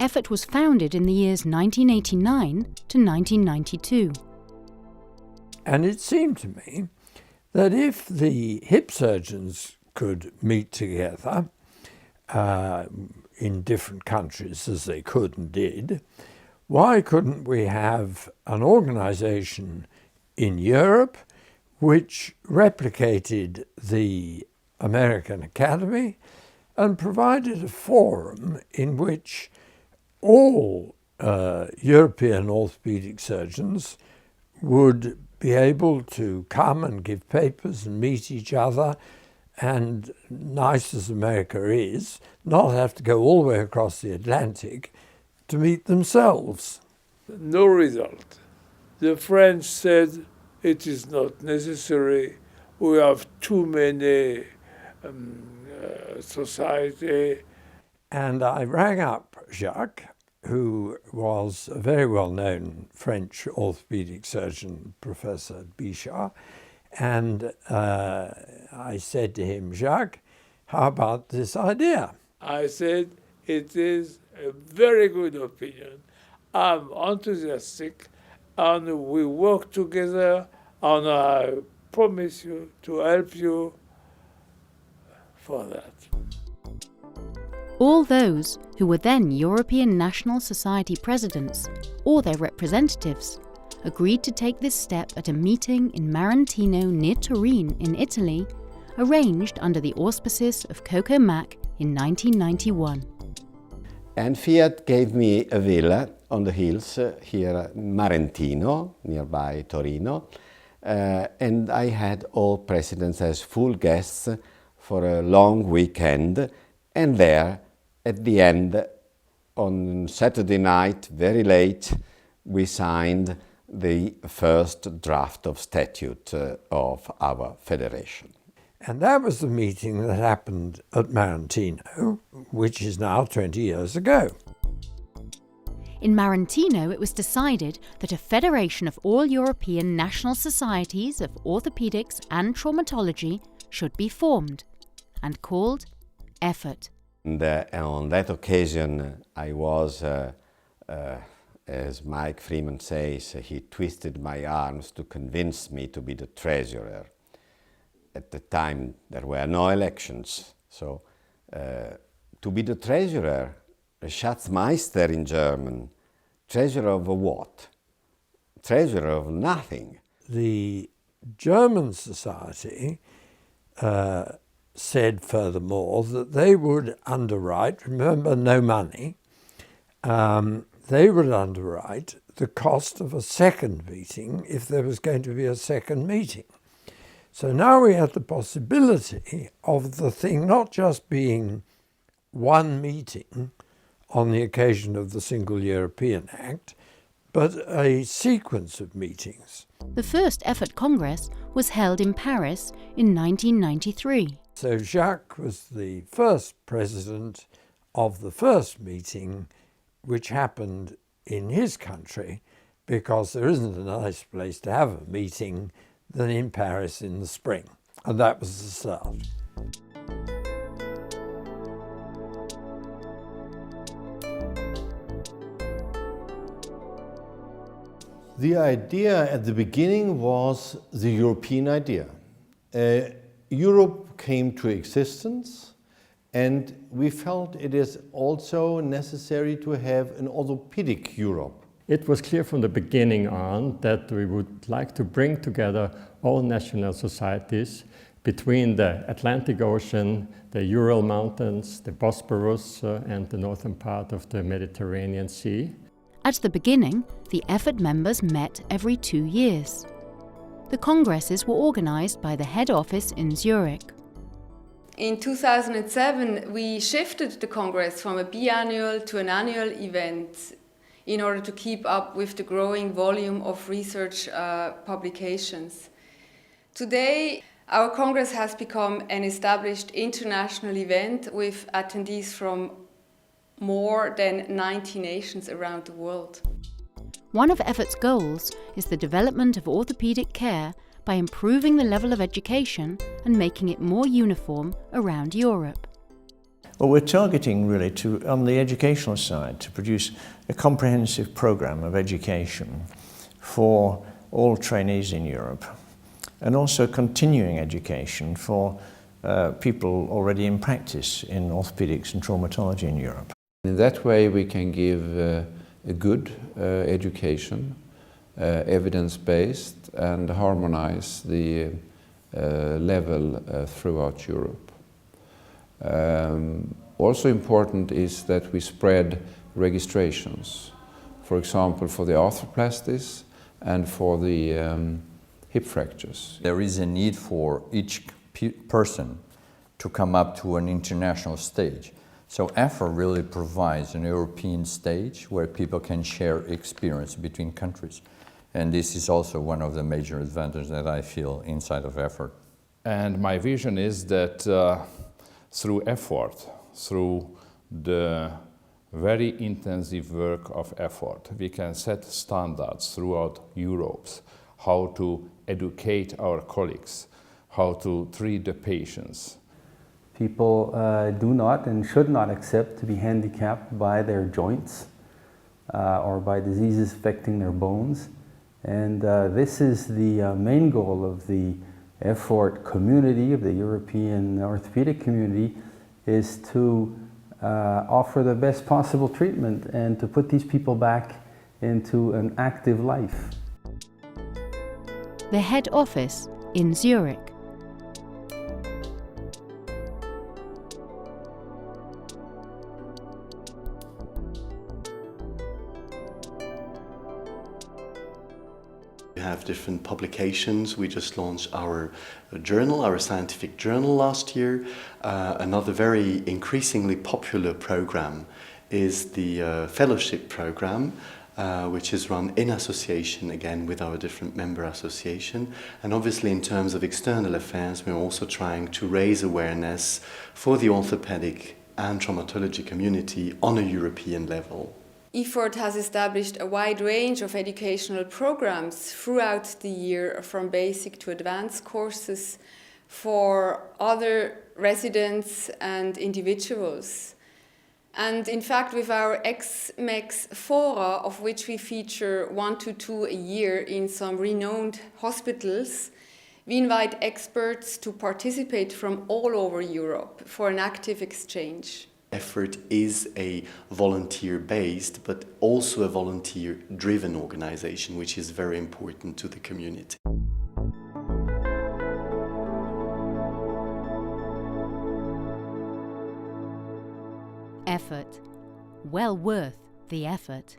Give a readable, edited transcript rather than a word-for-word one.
EFORT was founded in the years 1989 to 1992. And it seemed to me that if the hip surgeons could meet together in different countries, as they could and did, why couldn't we have an organization in Europe which replicated the American Academy and provided a forum in which all European orthopaedic surgeons would be able to come and give papers and meet each other, and, nice as America is, not have to go all the way across the Atlantic to meet themselves. No result. The French said it is not necessary. We have too many society. And I rang up Jacques, who was a very well-known French orthopedic surgeon, Professor Bichat, and I said to him, Jacques, how about this idea? I said, it is a very good opinion. I'm enthusiastic, and we work together, and I promise you to help you for that. All those who were then European National Society presidents, or their representatives, agreed to take this step at a meeting in Marantino near Turin in Italy, arranged under the auspices of Coco Mack in 1991. And Fiat gave me a villa on the hills here in Marentino, nearby Torino, and I had all presidents as full guests for a long weekend, and there, at the end, on Saturday night, very late, we signed the first draft of statute of our federation. And that was the meeting that happened at Marantino, which is now 20 years ago. In Marantino, it was decided that a federation of all European national societies of orthopaedics and traumatology should be formed, and called EFORT. And on that occasion, I was, as Mike Freeman says, he twisted my arms to convince me to be the treasurer. At the time, there were no elections, so to be the treasurer, Schatzmeister in German, treasurer of what? Treasurer of nothing. The German society said furthermore that they would underwrite, remember no money, they would underwrite the cost of a second meeting if there was going to be a second meeting. So now we had the possibility of the thing not just being one meeting on the occasion of the Single European Act, but a sequence of meetings. The first EFORT Congress was held in Paris in 1993. So Jacques was the first president of the first meeting, which happened in his country, because there isn't a nice place to have a meeting than in Paris in the spring. And that was the start. The idea at the beginning was the European idea. Europe came to existence, and we felt it is also necessary to have an orthopedic Europe. It was clear from the beginning on that we would like to bring together all national societies between the Atlantic Ocean, the Ural Mountains, the Bosporus, and the northern part of the Mediterranean Sea. At the beginning, the EFORT members met every 2 years. The congresses were organized by the head office in Zurich. In 2007, we shifted the Congress from a biannual to an annual event in order to keep up with the growing volume of research publications. Today, our Congress has become an established international event with attendees from more than 90 nations around the world. One of EFORT's goals is the development of orthopedic care by improving the level of education and making it more uniform around Europe. Well, we're targeting really on the educational side, to produce a comprehensive program of education for all trainees in Europe, and also continuing education for people already in practice in orthopedics and traumatology in Europe. In that way we can give a good education, evidence-based, and harmonize the level throughout Europe. Also important is that we spread registrations, for example for the arthroplasties and for the hip fractures. There is a need for each person to come up to an international stage. So EFORT really provides an European stage where people can share experience between countries. And this is also one of the major advantages that I feel inside of EFORT. And my vision is that through EFORT, through the very intensive work of EFORT, we can set standards throughout Europe, how to educate our colleagues, how to treat the patients. People do not and should not accept to be handicapped by their joints or by diseases affecting their bones. And this is the main goal of the EFORT community, of the European orthopedic community, is to offer the best possible treatment and to put these people back into an active life. The head office in Zurich. We have different publications. We just launched our journal, our scientific journal last year. Another very increasingly popular program is the fellowship program, which is run in association again with our different member association. And obviously in terms of external affairs, we're also trying to raise awareness for the orthopedic and traumatology community on a European level. EFORT has established a wide range of educational programs throughout the year, from basic to advanced courses for other residents and individuals. And in fact, with our XMEX Fora, of which we feature 1 to 2 a year in some renowned hospitals, we invite experts to participate from all over Europe for an active exchange. EFORT is a volunteer-based, but also a volunteer-driven organization, which is very important to the community. Effort. Well worth the effort.